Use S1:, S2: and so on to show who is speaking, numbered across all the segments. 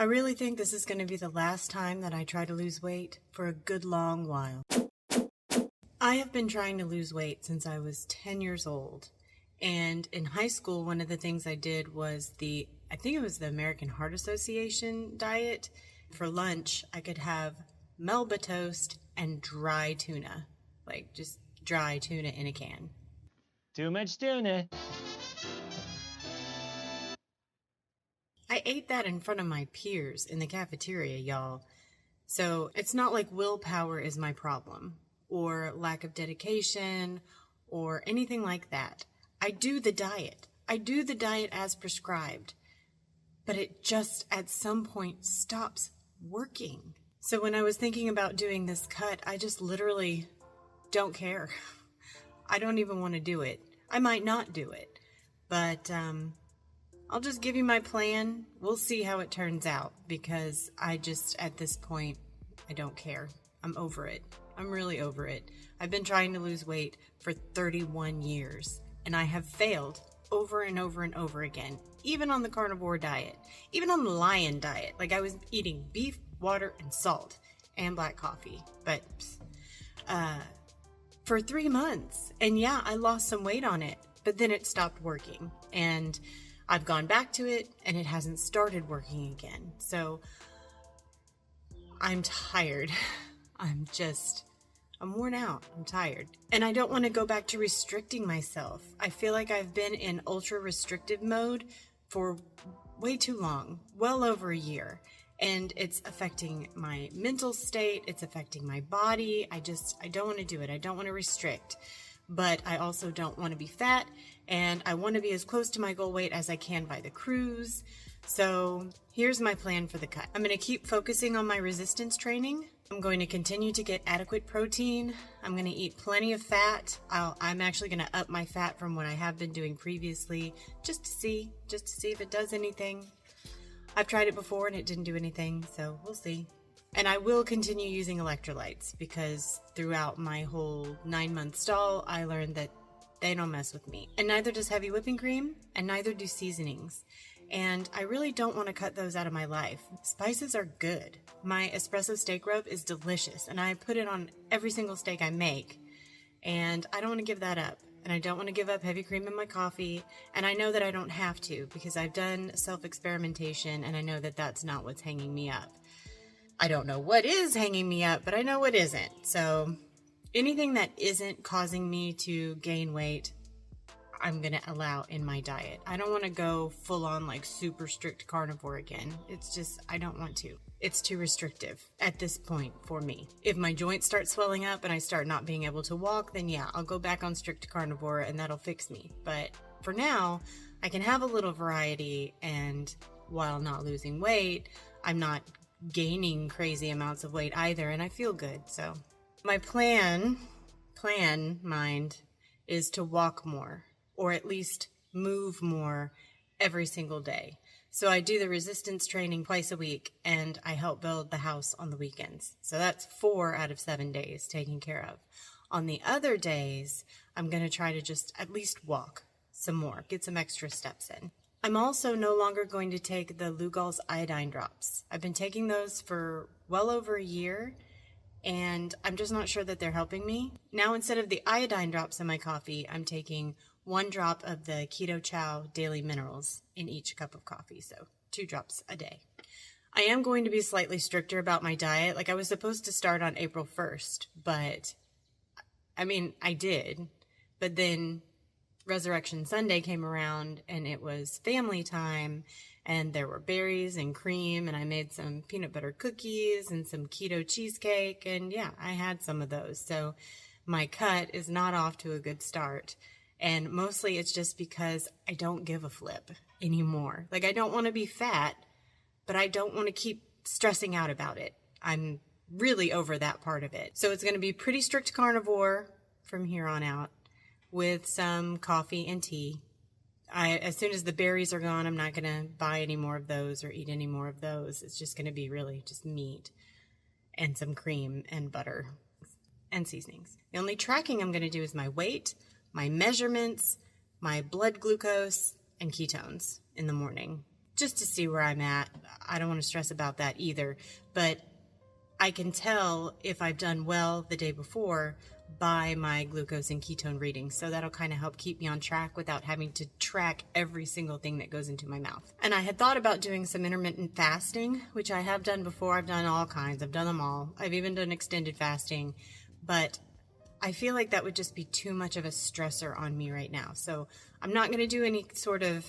S1: I really think this is going to be the last time that I try to lose weight for a good long while. I have been trying to lose weight since I was 10 years old. And in high school, one of the things I did was I think it was the American Heart Association diet. For lunch, I could have Melba toast and dry tuna, like just dry tuna in a can.
S2: Too much tuna.
S1: I ate that in front of my peers in the cafeteria, y'all. So it's not like willpower is my problem, or lack of dedication, or anything like that. I do the diet. I do the diet as prescribed. But it just at some point stops working. So when I was thinking about doing this cut, I just literally don't care. I don't even want to do it. I might not do it. But I'll just give you my plan. We'll see how it turns out, because at this point, I don't care. I'm over it. I'm really over it. I've been trying to lose weight for 31 years, and I have failed over and over and over again, even on the carnivore diet, even on the lion diet. Like, I was eating beef, water, and salt, and black coffee, but for 3 months. And yeah, I lost some weight on it, but then it stopped working, and I've gone back to it, and it hasn't started working again. So I'm tired. I'm worn out. I'm tired. And I don't want to go back to restricting myself. I feel like I've been in ultra restrictive mode for way too long, well over a year. And it's affecting my mental state. It's affecting my body. I don't want to do it. I don't want to restrict. But I also don't want to be fat, and I want to be as close to my goal weight as I can by the cruise. So here's my plan for the cut. I'm going to keep focusing on my resistance training. I'm going to continue to get adequate protein. I'm going to eat plenty of fat. I'm actually going to up my fat from what I have been doing previously, just to see if it does anything. I've tried it before and it didn't do anything, so we'll see. And I will continue using electrolytes, because throughout my whole 9-month stall, I learned that they don't mess with me. And neither does heavy whipping cream, and neither do seasonings. And I really don't want to cut those out of my life. Spices are good. My espresso steak rub is delicious, and I put it on every single steak I make. And I don't want to give that up. And I don't want to give up heavy cream in my coffee. And I know that I don't have to, because I've done self-experimentation, and I know that that's not what's hanging me up. I don't know what is hanging me up, but I know what isn't. So anything that isn't causing me to gain weight, I'm going to allow in my diet. I don't want to go full on like super strict carnivore again. It's just, I don't want to. It's too restrictive at this point for me. If my joints start swelling up and I start not being able to walk, then yeah, I'll go back on strict carnivore and that'll fix me. But for now, I can have a little variety, and while not losing weight, I'm not gaining crazy amounts of weight either, and I feel good. So my mind is to walk more, or at least move more every single day. So I do the resistance training twice a week, and I help build the house on the weekends. So that's 4 out of 7 days taken care of. On the other days, I'm going to try to just at least walk some more, get some extra steps in. I'm also no longer going to take the Lugol's iodine drops. I've been taking those for well over a year, and I'm just not sure that they're helping me. Now, instead of the iodine drops in my coffee, I'm taking 1 drop of the Keto Chow Daily Minerals in each cup of coffee, so 2 drops a day. I am going to be slightly stricter about my diet. Like, I was supposed to start on April 1st, but I did, but then Resurrection Sunday came around, and it was family time, and there were berries and cream, and I made some peanut butter cookies and some keto cheesecake, and yeah, I had some of those. So my cut is not off to a good start, and mostly it's just because I don't give a flip anymore. Like, I don't want to be fat, but I don't want to keep stressing out about it. I'm really over that part of it. So it's going to be pretty strict carnivore from here on out, with some coffee and tea. As soon as the berries are gone, I'm not going to buy any more of those or eat any more of those. It's just going to be really just meat and some cream and butter and seasonings. The only tracking I'm going to do is my weight, my measurements, my blood glucose, and ketones in the morning. just to see where I'm at. I don't want to stress about that either, but I can tell if I've done well the day before by my glucose and ketone readings. So that'll kind of help keep me on track without having to track every single thing that goes into my mouth. And I had thought about doing some intermittent fasting, which I have done before. I've done all kinds. I've done them all. I've even done extended fasting, but I feel like that would just be too much of a stressor on me right now. So I'm not going to do any sort of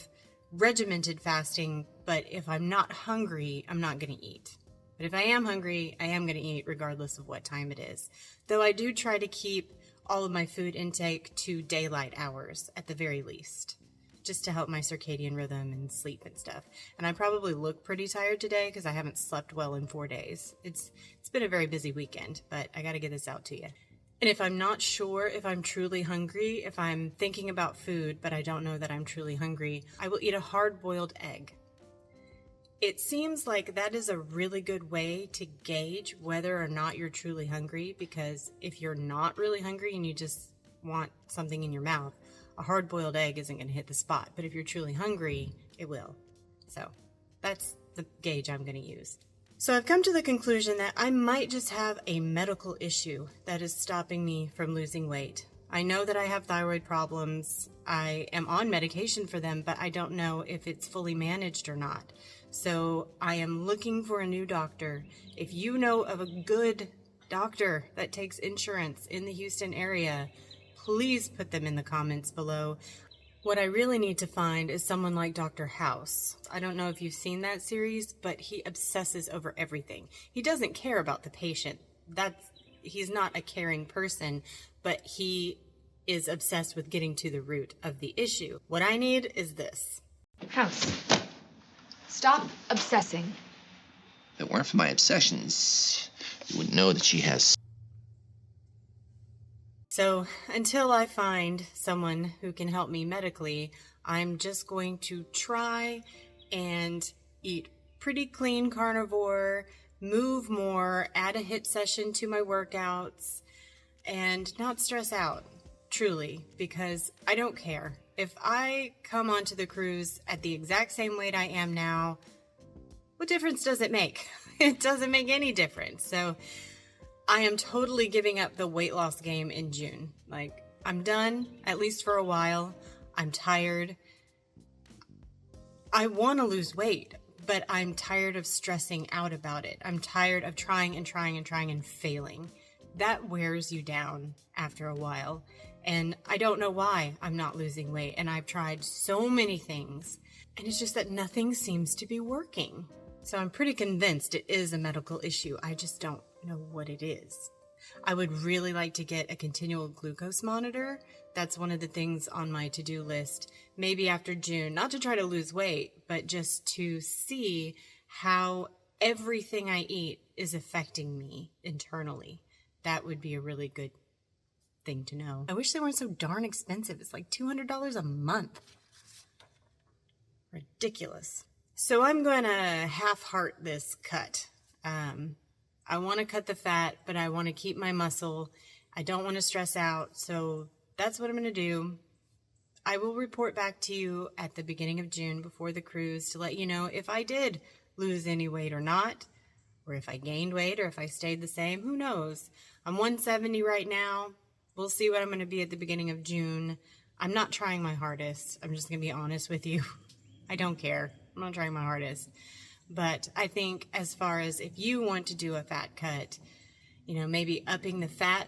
S1: regimented fasting, but if I'm not hungry, I'm not going to eat. But if I am hungry, I am going to eat regardless of what time it is. Though I do try to keep all of my food intake to daylight hours at the very least, just to help my circadian rhythm and sleep and stuff. And I probably look pretty tired today because I haven't slept well in 4 days. It's been a very busy weekend, but I got to get this out to you. And if I'm not sure if I'm truly hungry, if I'm thinking about food, but I don't know that I'm truly hungry, I will eat a hard-boiled egg. It seems like that is a really good way to gauge whether or not you're truly hungry, because if you're not really hungry and you just want something in your mouth, a hard-boiled egg isn't going to hit the spot. But if you're truly hungry, it will. So that's the gauge I'm going to use. So I've come to the conclusion that I might just have a medical issue that is stopping me from losing weight. I know that I have thyroid problems. I am on medication for them, but I don't know if it's fully managed or not. So I am looking for a new doctor. If you know of a good doctor that takes insurance in the Houston area, please put them in the comments below. What I really need to find is someone like Dr. House. I don't know if you've seen that series, but he obsesses over everything. He doesn't care about the patient. He's not a caring person, but he is obsessed with getting to the root of the issue. What I need is this.
S3: House, stop obsessing.
S4: If it weren't for my obsessions, you would know that she has.
S1: So until I find someone who can help me medically, I'm just going to try and eat pretty clean carnivore, move more, add a HIIT session to my workouts, and not stress out, truly, because I don't care. If I come onto the cruise at the exact same weight I am now, what difference does it make? It doesn't make any difference. So I am totally giving up the weight loss game in June. Like, I'm done, at least for a while. I'm tired. I want to lose weight, but I'm tired of stressing out about it. I'm tired of trying and failing. That wears you down after a while. And I don't know why I'm not losing weight. And I've tried so many things, and it's just that nothing seems to be working. So I'm pretty convinced it is a medical issue. I just don't know what it is. I would really like to get a continual glucose monitor. That's one of the things on my to-do list, maybe after June, not to try to lose weight, but just to see how everything I eat is affecting me internally. That would be a really good thing to know. I wish they weren't so darn expensive. It's like $200 a month. Ridiculous. So I'm going to half-heart this cut. I want to cut the fat, but I want to keep my muscle. I don't want to stress out, so that's what I'm going to do. I will report back to you at the beginning of June before the cruise to let you know if I did lose any weight or not, or if I gained weight or if I stayed the same. Who knows? I'm 170 right now. We'll see what I'm going to be at the beginning of June. I'm not trying my hardest. I'm just going to be honest with you. I don't care. I'm not trying my hardest. But I think as far as if you want to do a fat cut, maybe upping the fat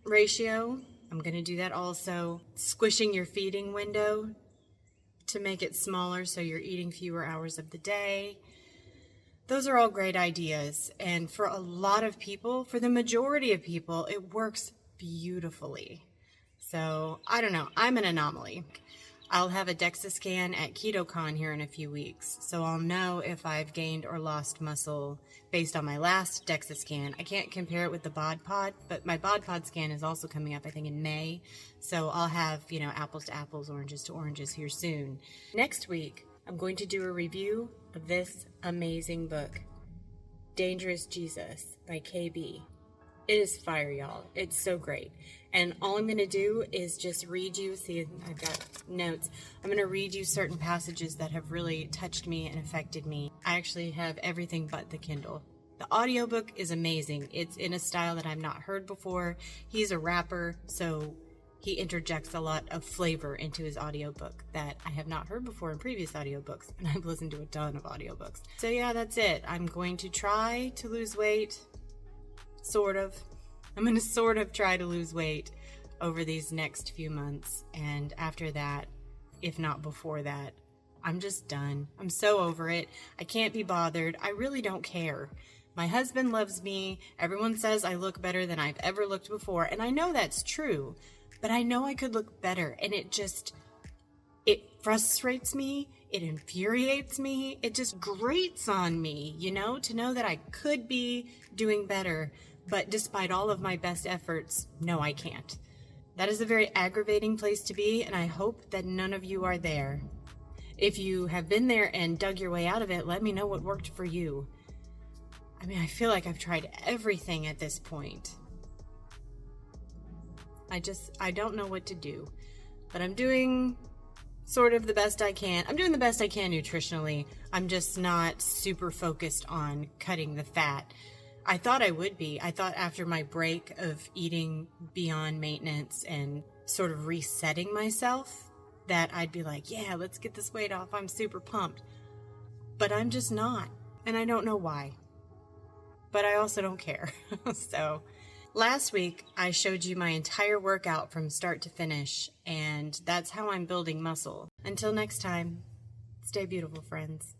S1: ratio, I'm going to do that also. Squishing your feeding window to make it smaller so you're eating fewer hours of the day. Those are all great ideas. And for a lot of people, for the majority of people, it works beautifully. So I don't know. I'm an anomaly. I'll have a DEXA scan at KetoCon here in a few weeks, so I'll know if I've gained or lost muscle based on my last DEXA scan. I can't compare it with the bod pod, but my bod pod scan is also coming up, I think, in May, so I'll have, apples to apples, oranges to oranges here soon. Next week, I'm going to do a review of this amazing book, Dangerous Jesus by KB. It is fire, y'all. It's so great. And all I'm going to do is just read you, see, I've got notes. I'm going to read you certain passages that have really touched me and affected me. I actually have everything but the Kindle. The audiobook is amazing. It's in a style that I've not heard before. He's a rapper, so he interjects a lot of flavor into his audiobook that I have not heard before in previous audiobooks, and I've listened to a ton of audiobooks. So yeah, that's it. I'm going to try to lose weight. Sort of. I'm going to sort of try to lose weight over these next few months. And after that, if not before that, I'm just done. I'm so over it. I can't be bothered. I really don't care. My husband loves me. Everyone says I look better than I've ever looked before. And I know that's true. But I know I could look better. And it frustrates me. It infuriates me. It just grates on me, to know that I could be doing better. But despite all of my best efforts, no, I can't. That is a very aggravating place to be, and I hope that none of you are there. If you have been there and dug your way out of it, let me know what worked for you. I mean, I feel like I've tried everything at this point. I don't know what to do. But I'm doing sort of the best I can. I'm doing the best I can nutritionally. I'm just not super focused on cutting the fat. I thought I would be. I thought after my break of eating beyond maintenance and sort of resetting myself that I'd be like, yeah, let's get this weight off. I'm super pumped. But I'm just not. And I don't know why. But I also don't care. So last week, I showed you my entire workout from start to finish. And that's how I'm building muscle. Until next time, stay beautiful, friends.